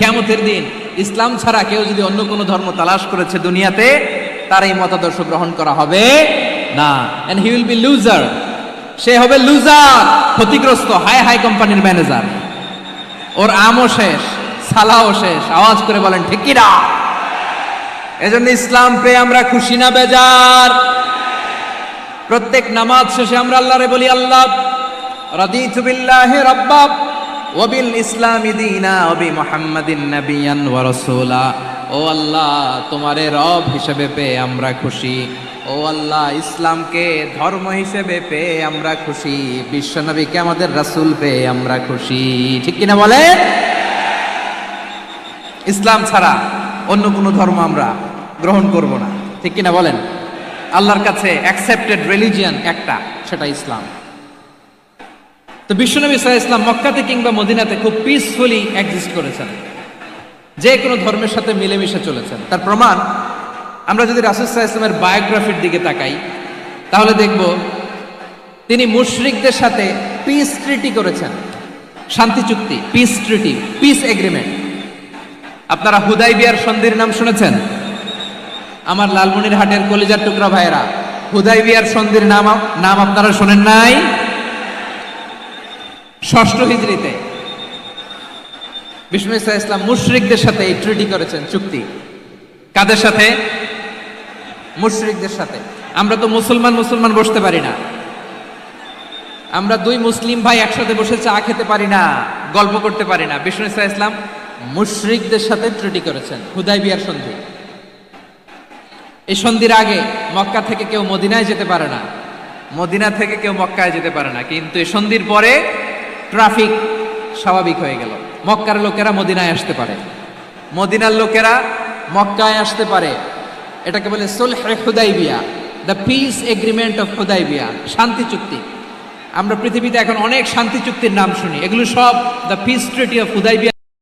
কিয়ামতের দিন ইসলাম ছাড়া কেউ যদি অন্য কোনো ধর্ম তালাশ করেছে দুনিয়াতে, তার এই মতাদর্শ গ্রহণ করা হবে না। And he will be loser, সে হবে লুজার, ক্ষতিগ্রস্ত। হাই হাই কোম্পানির ম্যানেজার, ওর আমও শেষ, সালাও শেষ। আওয়াজ করে বলেন ঠিক কি না? এজন্য ইসলাম পেয়ে আমরা খুশি না বেজার? প্রত্যেক নামাজ শেষে আমরা আল্লাহরে বলি, আল্লাহ রাদিতু বিল্লাহি রাব্বা ওয়া বিল ইসলামি দীনা ওয়া বি মুহাম্মাদিন নাবিয়ান ওয়া রাসূলা। ও আল্লাহ, তোমারে রব হিসেবে পেয়ে আমরা খুশি। ও আল্লাহ, ইসলামকে ধর্ম হিসেবে পেয়ে আমরা খুশি। বিশ্বনবীকে আমাদের রাসূল পেয়ে আমরা খুশি। ঠিক কিনা বলেন? ইসলাম ছাড়া অন্য কোনো ধর্ম আমরা গ্রহণ করব না। ঠিক কিনা বলেন? আল্লাহর কাছে অ্যাকসেপ্টেড রিলিজিয়ন একটা, সেটা ইসলাম। তো বিশ্বনবী সাল্লাল্লাহু আলাইহি ওয়াসাল্লাম মক্কাতে কিংবা মদিনাতে খুব পিসফুলি এক্সিস্ট করেছেন, যে কোনো ধর্মের সাথে মিলেমিশে চলেছেন। তার প্রমাণ আমরা যদি রাসূল সাল্লাল্লাহু আলাইহি ওয়াসাল্লামের বায়োগ্রাফির দিকে তাকাই, তাহলে দেখব তিনি মুশরিকদের সাথে পিস ট্রিটি করেছেন, শান্তি চুক্তি, পিস ট্রিটি, পিস এগ্রিমেন্ট। আপনারা হুদাইবিয়ার সন্ধির নাম শুনেছেন? আমার লালমনিরহাটের কলিজার টুকরা ভাইয়েরা, হুদাইবিয়ার সন্ধির নাম আপনারা শোনেন নাই? ষষ্ঠ হিজরিতে বিষ্ণু ইসা ইসলাম মুশরিকদের সাথে এই ট্রিটি করেছেন, চুক্তি। কাদের সাথে? মুশরিকদের সাথে। আমরা তো মুসলমান বসতে পারি না, আমরা দুই মুসলিম ভাই একসাথে বসে চা খেতে পারি না, গল্প করতে পারি না। বিষ্ণু ইসা ইসলাম মুশরিকদের সাথে ট্রিটি করেছেন, হুদাইবিয়ার সন্ধি। এই সন্ধির আগে মক্কা থেকে কেউ মদিনায় যেতে পারে না, মদিনা থেকে কেউ মক্কায় যেতে পারে না। কিন্তু এই সন্ধির পরে ট্রাফিক স্বাভাবিক হয়ে গেল। মক্কার লোকেরা মদিনায় আসতে পারে, মদিনার লোকেরা মক্কায় আসতে পারে। এটাকে বলে সুলহে হুদাইবিয়া, the peace agreement of Hudaibiya, শান্তি চুক্তি। আমরা পৃথিবীতে এখন অনেক শান্তি চুক্তির নাম শুনি, এগুলো সব the piece treaty of Hudaibiya